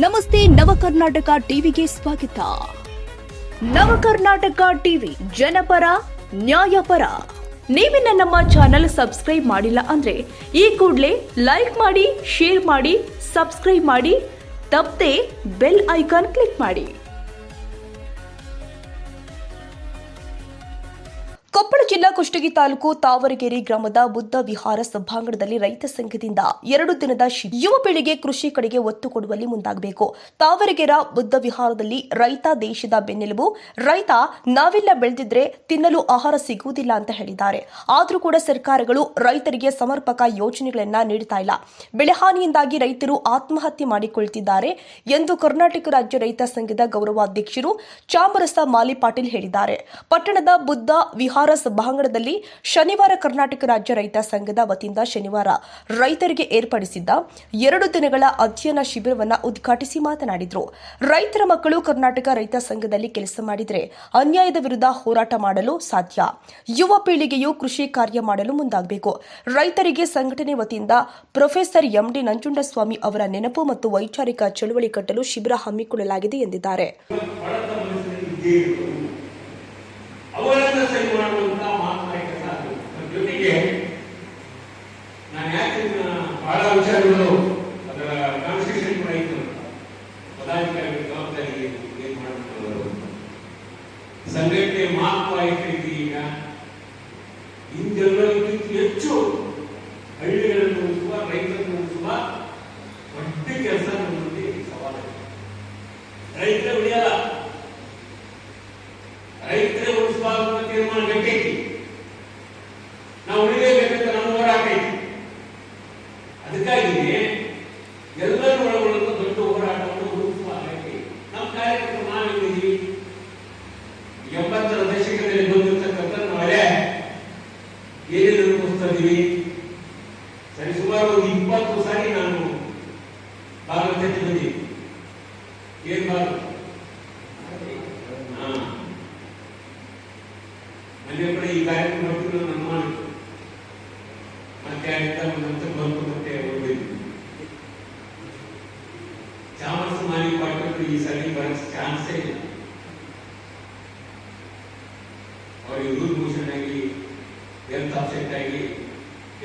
ನಮಸ್ತೆ ನವಕರ್ನಾಟಕ ಟಿವಿಗೆ ಸ್ವಾಗತ. ನವಕರ್ನಾಟಕ ಟಿವಿ ಜನಪರ ನ್ಯಾಯಪರ. ನೀವಿನ್ನ ನಮ್ಮ ಚಾನೆಲ್ ಸಬ್ಸ್ಕ್ರೈಬ್ ಮಾಡಿಲ್ಲ ಅಂದ್ರೆ ಈ ಕೂಡಲೇ ಲೈಕ್ ಮಾಡಿ, ಶೇರ್ ಮಾಡಿ, ಸಬ್ಸ್ಕ್ರೈಬ್ ಮಾಡಿ, ತಪ್ಪದೆ ಬೆಲ್ ಐಕಾನ್ ಕ್ಲಿಕ್ ಮಾಡಿ. ಕೊಪ್ಪಳ ಜಿಲ್ಲಾ ಕುಷ್ಟಗಿ ತಾಲೂಕು ತಾವರಗೇರಿ ಗ್ರಾಮದ ಬುದ್ಧ ವಿಹಾರ ಸಭಾಂಗಣದಲ್ಲಿ ರೈತ ಸಂಘದಿಂದ 2 ದಿನದ ಯುವ ಪೀಳಿಗೆ ಕೃಷಿ ಕಡೆಗೆ ಒತ್ತು ಕೊಡುವಲ್ಲಿ ಮುಂದಾಗಬೇಕು. ತಾವರಗೇರ ಬುದ್ಧ ವಿಹಾರದಲ್ಲಿ ರೈತ ದೇಶದ ಬೆನ್ನೆಲುಬು, ರೈತ ನಾವೆಲ್ಲ ಬೆಳೆದಿದ್ರೆ ತಿನ್ನಲು ಆಹಾರ ಸಿಗುವುದಿಲ್ಲ ಅಂತ ಹೇಳಿದ್ದಾರೆ. ಆದರೂ ಕೂಡ ಸರ್ಕಾರಗಳು ರೈತರಿಗೆ ಸಮರ್ಪಕ ಯೋಜನೆಗಳನ್ನ ನೀಡುತ್ತಾ ಇಲ್ಲ. ಬೆಳೆಹಾನಿಯಿಂದಾಗಿ ರೈತರು ಆತ್ಮಹತ್ಯೆ ಮಾಡಿಕೊಳ್ತಿದ್ದಾರೆ ಎಂದು ಕರ್ನಾಟಕ ರಾಜ್ಯ ರೈತ ಸಂಘದ ಗೌರವಾಧ್ಯಕ್ಷರು ಚಾಮರಸ ಮಾಲಿ ಪಾಟೀಲ್ ಹೇಳಿದ್ದಾರೆ. ಪಟ್ಟಣದ ಬುದ್ಧ ವಿಹಾರ ಸಭಾಂಗಣದಲ್ಲಿ ಶನಿವಾರ ಕರ್ನಾಟಕ ರಾಜ್ಯ ರೈತ ಸಂಘದ ವತಿಯಿಂದ ಶನಿವಾರ ರೈತರಿಗೆ ಏರ್ಪಡಿಸಿದ್ದ 2 ದಿನಗಳ ಅಧ್ಯಯನ ಶಿಬಿರವನ್ನು ಉದ್ಘಾಟಿಸಿ ಮಾತನಾಡಿದರು. ರೈತರ ಮಕ್ಕಳು ಕರ್ನಾಟಕ ರೈತ ಸಂಘದಲ್ಲಿ ಕೆಲಸ ಮಾಡಿದರೆ ಅನ್ಯಾಯದ ವಿರುದ್ಧ ಹೋರಾಟ ಮಾಡಲು ಸಾಧ್ಯ. ಯುವ ಪೀಳಿಗೆಯು ಕೃಷಿ ಕಾರ್ಯ ಮಾಡಲು ಮುಂದಾಗಬೇಕು. ರೈತರಿಗೆ ಸಂಘಟನೆ ವತಿಯಿಂದ ಪ್ರೊಫೆಸರ್ ಎಂಡಿ ನಂಜುಂಡಸ್ವಾಮಿ ಅವರ ನೆನಪು ಮತ್ತು ವೈಚಾರಿಕ ಚಳುವಳಿ ಕಟ್ಟಲು ಶಿಬಿರ ಹಮ್ಮಿಕೊಳ್ಳಲಾಗಿದೆ ಎಂದಿದ್ದಾರೆ. ಅವರನ್ನು ಸರಿ ಮಾಡುವಂತ ಮಾತನಾಡಿಕ ಸಾಕು. ಜೊತೆಗೆ ನಾನು ಯಾಕೆ ಬಹಳ ವಿಚಾರಗಳು ಅದರ ಕಾನ್ಸ್ಟಿಟ್ಯೂಷನ್ ಕೂಡ ಇತ್ತು. ಪದಾಧಿಕಾರಿ ಜವಾಬ್ದಾರಿ ಏನ್ ಮಾಡಬೇಕು, ಸಂಘಟನೆ ಮಹತ್ವ ಐತಿ. ಈಗ ಇಂದೆಲ್ಲಕ್ಕಿಂತ ಹೆಚ್ಚು ಹಳ್ಳಿಗಳನ್ನು ಉಳಿಸುವ, ರೈತರನ್ನು ಉಳಿಸುವ ದೊಡ್ಡ ಕೆಲಸ ನಮ್ಮಲ್ಲಿ ಸವಾಲು. ರೈತರ ಉಳಿಯಲ್ಲ, ರೈತರ ಉಳಿಸುವಾಗ ತೀರ್ಮಾನ ಗಟ್ಟೈತಿ. ನಾವು ಉಳಿಲೇಬೇಕಂತ ನಮ್ಮ ಹೋರಾಟ ಐತಿ. ಅದಕ್ಕಾಗಿ ಎಲ್ಲರೂ ಒಳಗೊಳ್ಳುವ ದೊಡ್ಡ ಹೋರಾಟವನ್ನು ರೂಪಿಸುವ ಅಗತ್ಯ. ನಮ್ಮ ಕಾರ್ಯಕ್ರಮ ನಾವಿದ್ದೀವಿ. 80ರ ದಶಕದಲ್ಲಿ ಬಂದಿರತಕ್ಕಂಥ ನಾವೇ ಏನೇನು ರೂಪಿಸ್ತಾ ಇದ್ದೀವಿ. ಸರಿ, ಸುಮಾರು ಒಂದು 20 ಸಾರಿ ನಾನು ಭಾಗವಹಿಸಿ ಬಂದೀನಿ. ಏನ್ ಭಾಗ ಮನೆಯೊಬ್ಬರೇ ಈ ಕಾರ್ಯಕ್ರಮ ನನ್ನ ಮಾಡಿತು. ಮತ್ತೆ ಬಂತು, ಮತ್ತೆ ಹೋಗಿದ್ವಿ. ಚಾಮರಸ ಮಾಲಿ ಪಾಟೀಲ್ ಈ ಸರಿ ಬರಕ್ ಚಾನ್ಸೇ ಇಲ್ಲ. ಅವ್ರಿಗೆ ರೂಲ್ ಮೋಷನ್ ಆಗಿ ಹೆಲ್ತ್ ಅಪ್ಸೆಟ್ ಆಗಿ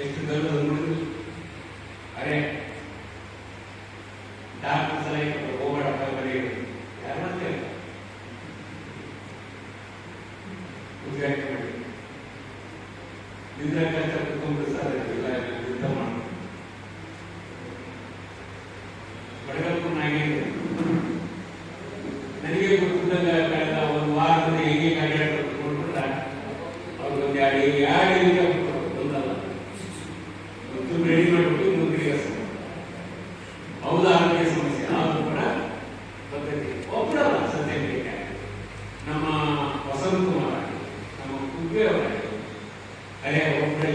ಎಷ್ಟು ಗರ್ವ ನೋಡಿದ್ರು. ಅರೆ ಡಾಕ್ಟರ್ ಸಲಹೆ ಹೋಗಬೇಡಪ್ಪ, ಬರೀ ಯಾರು ಮಾಡ್ತೇವೆ ಉದ್ಘಾಟನೆ ಮಾಡಿ ಯುದ್ಧ ಕಷ್ಟ ಕುಟುಂಬ ಸಾಧನೆಲ್ಲ ಯುದ್ಧ ಮಾಡಿ ಬಡಗಪ್ಪು ನಾಗೇಂದ್ರ ನನಗೆ ಗೊತ್ತಿದ್ದಾಗ ಕಳೆದ ಒಂದು ವಾರದಲ್ಲಿ ಹೇಗೆ ಕಾರ್ಯಾಚರಣೆ ನೋಡ್ಬಿಟ್ಟ ಅವ್ರಿಗೊಂದು ಎರಡು ಒಂದಲ್ಲ ಮತ್ತು ರೆಡಿ ಮಾಡಿಬಿಟ್ಟು ಮುಂದಿಗೆ ಹೌದಾ ಆರೋಗ್ಯ ಸಮಸ್ಯೆ ಆದರೂ ಕೂಡ ಪದ್ಧತಿ ಒಬ್ಬರಲ್ಲ. ಸದ್ಯ ನಮ್ಮ ವಸಂತ ಕುಮಾರ್, ನಮ್ಮ ಕುಗ್ಗೆಯವರಾಗಿ ಅರೆ ಒಬ್ಬರೇ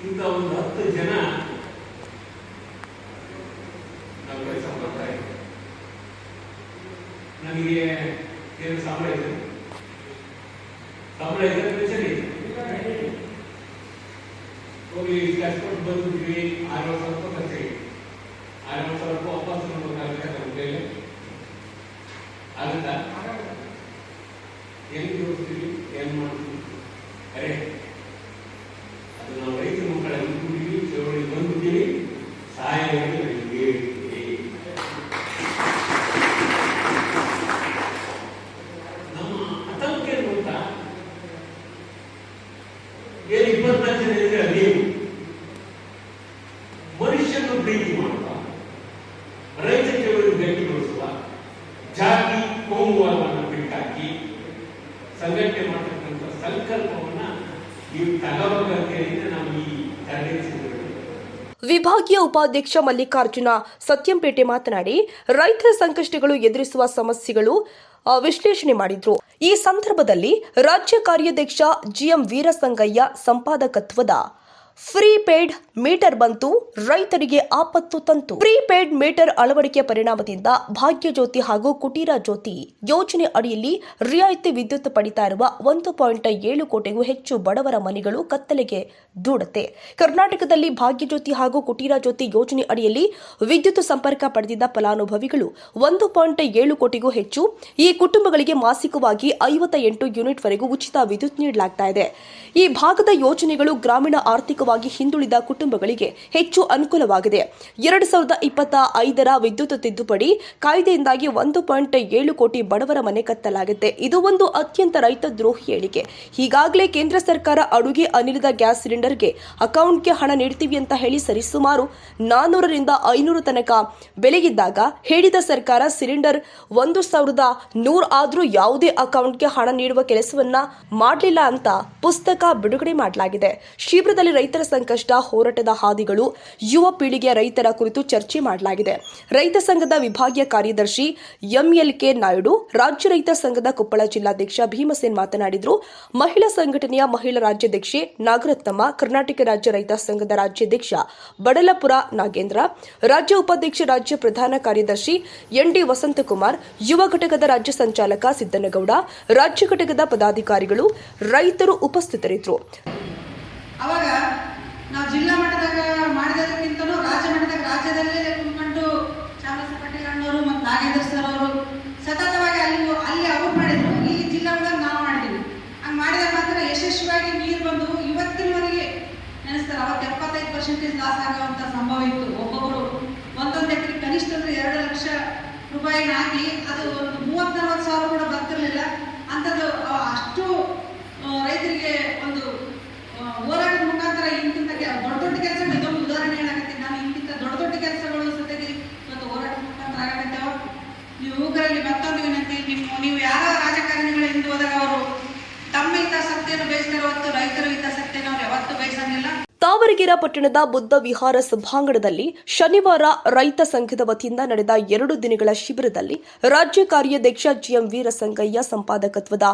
ಇಂಥ ಒಂದು 10 ಜನ ನಾವು ಕೆಲಸ ಮಾಡ್ತಾ ಇದ್ದೀವಿ. ನನಗೆ ಏನು ಸಂಬಳ ಇದೆ ಸರಿ ಹೋಗಿ ಕಷ್ಟಪಟ್ಟು ಬಂದಿದ್ವಿ. 60,000 ರೂಪಾಯಿ ಖರ್ಚಿಗೆ 60,000 ರೂಪಾಯಿ ವಾಪಸ್ ನಮಗೆ ಆಗುತ್ತಾ? ಹೆಂಗ್ ಜೋಡಿಸ್ತೀವಿ, ಏನ್ ಮಾಡ್ತೀವಿ? ಅರೆ ಅದು ನಾವು ರೈತ ಮಕ್ಕಳ ಅನುಕೂಲಿಗೆ ಚಳವಳಿ ಬಂದಿದ್ದೀವಿ. ಸಹಾಯವಾಗಿ ನಮ್ಮ ಆತಂಕ ಏನು ಗೊತ್ತಾ? ಏನು 24 ಜನ ಇದ್ರೆ ಅದೇನು ಮನುಷ್ಯನ ಪ್ರೀತಿ ಮಾಡುವ, ರೈತ ಚಳವಳಿ ಗಟ್ಟಿಗೊಳಿಸುವ, ಜಾತಿ ಕೋಮುವಾದವನ್ನು ಬಿಟ್ಟಾಕಿ ಸಂಘಟನೆ ಮಾಡತಕ್ಕಂಥ ಸಂಕಲ್ಪವನ್ನ ನೀವು ತಗೋಬೇಕಂತ ನಾವು ಈ ತರಬೇತಿ. ವಿಭಾಗೀಯ ಉಪಾಧ್ಯಕ್ಷ ಮಲ್ಲಿಕಾರ್ಜುನ ಸತ್ಯಂಪೇಟೆ ಮಾತನಾಡಿ ರೈತರ ಸಂಕಷ್ಟಗಳು ಎದುರಿಸುವ ಸಮಸ್ಯೆಗಳು ವಿಶ್ಲೇಷಣೆ ಮಾಡಿದ್ರು. ಈ ಸಂದರ್ಭದಲ್ಲಿ ರಾಜ್ಯ ಕಾರ್ಯಾಧ್ಯಕ್ಷ ಜಿಎಂ ವೀರಸಂಗಯ್ಯ ಸಂಪಾದಕತ್ವದ ಪ್ರೀಪೇಡ್ ಮೀಟರ್ ಬಂತು, ರೈತರಿಗೆ ಆಪತ್ತು ತಂತು. ಪ್ರೀಪೇಡ್ ಮೀಟರ್ ಅಳವಡಿಕೆ ಪರಿಣಾಮದಿಂದ ಭಾಗ್ಯಜ್ಯೋತಿ ಹಾಗೂ ಕುಟೀರ ಜ್ಯೋತಿ ಯೋಜನೆ ಅಡಿಯಲ್ಲಿ ರಿಯಾಯಿತಿ ವಿದ್ಯುತ್ ಪಡಿತಾ ಇರುವ 1.7 ಕೋಟಿಗೂ ಹೆಚ್ಚು ಬಡವರ ಮನೆಗಳು ಕತ್ತಲೆಗೆ ದೂಡುತ್ತೆ. ಕರ್ನಾಟಕದಲ್ಲಿ ಭಾಗ್ಯಜ್ಯೋತಿ ಹಾಗೂ ಕುಟೀರ ಜ್ಯೋತಿ ಯೋಜನೆ ಅಡಿಯಲ್ಲಿ ವಿದ್ಯುತ್ ಸಂಪರ್ಕ ಪಡೆದಿದ್ದ ಫಲಾನುಭವಿಗಳು 1.7 ಕೋಟಿಗೂ ಹೆಚ್ಚು ಈ ಕುಟುಂಬಗಳಿಗೆ ಮಾಸಿಕವಾಗಿ 58 ಯೂನಿಟ್ ವರೆಗೂ ಉಚಿತ ವಿದ್ಯುತ್ ನೀಡಲಾಗ್ತಾ ಇದೆ. ಈ ಭಾಗದ ಯೋಜನೆಗಳು ಗ್ರಾಮೀಣ ಆರ್ಥಿಕವಾಗಿ ಹಿಂದುಳಿದ ಕುಟುಂಬಗಳಿಗೆ ಹೆಚ್ಚು ಅನುಕೂಲವಾಗಿದೆ. 2025ರ ವಿದ್ಯುತ್ ತಿದ್ದುಪಡಿ ಕಾಯ್ದೆಯಿಂದಾಗಿ 1.7 ಕೋಟಿ ಬಡವರ ಮನೆ ಕತ್ತಲಾಗುತ್ತೆ. ಇದು ಒಂದು ಅತ್ಯಂತ ರೈತ ದ್ರೋಹಿ ಹೇಳಿಕೆ. ಈಗಾಗಲೇ ಕೇಂದ್ರ ಸರ್ಕಾರ ಅಡುಗೆ ಅನಿಲದ ಗ್ಯಾಸ್ ಸಿಲಿಂಡರ್ಗೆ ಅಕೌಂಟ್ಗೆ ಹಣ ನೀಡ್ತೀವಿ ಅಂತ ಹೇಳಿ ಸರಿಸುಮಾರು 400ರಿಂದ 500 ತನಕ ಬೆಲೆಗಿದ್ದಾಗ ಹೇಳಿದ ಸರ್ಕಾರ ಸಿಲಿಂಡರ್ 1100 ಆದರೂ ಯಾವುದೇ ಅಕೌಂಟ್ಗೆ ಹಣ ನೀಡುವ ಕೆಲಸವನ್ನ ಮಾಡಲಿಲ್ಲ ಅಂತ ಪುಸ್ತಕ ಬಿಡುಗಡೆ ಮಾಡಲಾಗಿದೆ. ಶೀಘ್ರದಲ್ಲಿ ರೈತರ ಸಂಕಷ್ಟ ಹೋರಾಟದ ಹಾದಿಗಳು, ಯುವ ಪೀಳಿಗೆಯ ರೈತರ ಕುರಿತು ಚರ್ಚೆ ಮಾಡಲಾಗಿದೆ. ರೈತ ಸಂಘದ ವಿಭಾಗೀಯ ಕಾರ್ಯದರ್ಶಿ ಎಂಎಲ್ಕೆ ನಾಯ್ಡು, ರಾಜ್ಯ ರೈತ ಸಂಘದ ಕೊಪ್ಪಳ ಜಿಲ್ಲಾಧ್ಯಕ್ಷ ಭೀಮಸೇನ್ ಮಾತನಾಡಿದರು. ಮಹಿಳಾ ಸಂಘಟನೆಯ ಮಹಿಳಾ ರಾಜ್ಯಾಧ್ಯಕ್ಷೆ ನಾಗರತ್ನಮ್ಮ, ಕರ್ನಾಟಕ ರಾಜ್ಯ ರೈತ ಸಂಘದ ರಾಜ್ಯಾಧ್ಯಕ್ಷ ಬಡಲಪುರ ನಾಗೇಂದ್ರ, ರಾಜ್ಯ ಉಪಾಧ್ಯಕ್ಷ, ರಾಜ್ಯ ಪ್ರಧಾನ ಕಾರ್ಯದರ್ಶಿ ಎನ್ಡಿ ವಸಂತಕುಮಾರ್, ಯುವ ಘಟಕದ ರಾಜ್ಯ ಸಂಚಾಲಕ ಸಿದ್ದನಗೌಡ, ರಾಜ್ಯ ಘಟಕದ ಪದಾಧಿಕಾರಿಗಳು, ರೈತರು ಉಪಸ್ಥಿತರಿದ್ದರು. ಅವಾಗ ನಾವು ಜಿಲ್ಲಾ ಮಟ್ಟದಾಗ ಮಾಡಿದಕ್ಕಿಂತಲೂ ರಾಜ್ಯ ಮಟ್ಟದಾಗ ರಾಜ್ಯದಲ್ಲೇ ಕುಂತ್ಕೊಂಡು ಚಾಮರಾಜ ಪಾಟೀಲ್ ಅಣ್ಣವರು ಮತ್ತು ನಾಗೇಂದ್ರ ಸರ್ ಅವರು ಸತತವಾಗಿ ಅಲ್ಲಿ ಅವ್ರು ಮಾಡಿದ್ರು, ಇಲ್ಲಿ ಜಿಲ್ಲಾ ಒಳಗೆ ನಾವು ಮಾಡಿದ್ವಿ. ಹಂಗೆ ಮಾಡಿದಾಗ ಮಾತ್ರ ಯಶಸ್ವಿಯಾಗಿ ನೀರು ಬಂದು ಇವತ್ತಿನವರೆಗೆ ನೆನೆಸ್ತಾರೆ. ಅವತ್ತು 75% ಲಾಸ್ ಆಗುವಂಥ ಸಂಭವ ಇತ್ತು. ಒಬ್ಬೊಬ್ಬರು ಒಂದೊಂದು ಎಕರೆ ಕನಿಷ್ಠ ಅಂದರೆ 2 ಲಕ್ಷ ರೂಪಾಯಿನ ಹಾಕಿ ಅದು 30-40 ಸಾವಿರ ಕೂಡ ಬರ್ತಿರ್ಲಿಲ್ಲ. ಅಂಥದ್ದು ಅಷ್ಟು ರೈತರಿಗೆ ಒಂದು ಹೋರಾಟದ ಮುಖಾಂತರ ಇಂತಿಂತ ದೊಡ್ಡ ದೊಡ್ಡ ಕೆಲಸಗಳು, ಇದೊಂದು ಉದಾಹರಣೆ ಹೇಳಾಕತ್ತೀನಿ ನಾನು. ಇಂತಿಂತ ದೊಡ್ಡ ದೊಡ್ಡ ಕೆಲಸಗಳು ಜೊತೆಗೆ ಇವತ್ತು ಹೋರಾಟದ ಮುಖಾಂತರ ಆಗತ್ತೇವ. ನೀವು ಯುವಕರಲ್ಲಿ ಮತ್ತೊಂದು ವಿನಂತಿ, ನೀವು ಯಾವ ರಾಜಕಾರಣಿಗಳ ಹಿಂದೆ ಹೋದಾಗ ಅವರು ತಮ್ಮ ಹಿತಾಸಕ್ತಿಯನ್ನು ಬಯಸ್ತಾರೆ ಹೊತ್ತು ರೈತರ ಹಿತಾಸಕ್ತಿಯನ್ನು ಅವ್ರು ಯಾವತ್ತೂ ಬಯಸಂಗಿಲ್ಲ. ತಾವರಗೆರೆ ಪಟ್ಟಣದ ಬುದ್ಧ ವಿಹಾರ ಸಭಾಂಗಣದಲ್ಲಿ ಶನಿವಾರ ರೈತ ಸಂಘದ ವತಿಯಿಂದ ನಡೆದ 2 ದಿನಗಳ ಶಿಬಿರದಲ್ಲಿ ರಾಜ್ಯ ಕಾರ್ಯಾಧ್ಯಕ್ಷ ಜಿಎಂ ವೀರಸಂಗಯ್ಯ ಸಂಪಾದಕತ್ವದ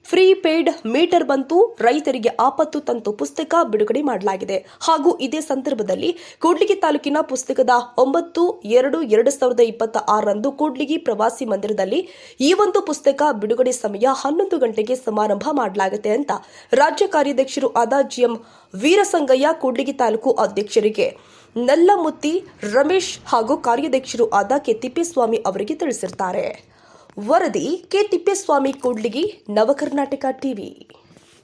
ಪ್ರೀಪೇಡ್ ಮೀಟರ್ ಬಂತು, ರೈತರಿಗೆ ಆಪತ್ತು ತಂತು ಪುಸ್ತಕ ಬಿಡುಗಡೆ ಮಾಡಲಾಗಿದೆ. ಹಾಗೂ ಇದೇ ಸಂದರ್ಭದಲ್ಲಿ ಕೂಡ್ಲಿಗಿ ತಾಲೂಕಿನ ಪುಸ್ತಕದ 9/2/2026 ಕೂಡ್ಲಿಗಿ ಪ್ರವಾಸಿ ಮಂದಿರದಲ್ಲಿ ಈ ಒಂದು ಪುಸ್ತಕ ಬಿಡುಗಡೆ ಸಮಯ 11 ಗಂಟೆಗೆ ಸಮಾರಂಭ ಮಾಡಲಾಗುತ್ತೆ ಅಂತ ರಾಜ್ಯ ಕಾರ್ಯಾಧ್ಯಕ್ಷರು ಆದ ಜಿಎಂ ವೀರಸಂಗಯ್ಯ, ಕೂಡ್ಲಿಗಿ ತಾಲೂಕು ಅಧ್ಯಕ್ಷರಿಗೆ ನಲ್ಲಮುತ್ತಿ ರಮೇಶ್ ಹಾಗೂ ಕಾರ್ಯಾಧ್ಯಕ್ಷರು ಆದ ಕೆ ತಿಪ್ಪೇಸ್ವಾಮಿ ಅವರಿಗೆ ತಿಳಿಸಿದ್ದಾರೆ. ವರದಿ ಕೆ ತಿಪ್ಪೇಸ್ವಾಮಿ, ಕೂಡ್ಲಿಗಿ, ನವಕರ್ನಾಟಕ ಟಿವಿ.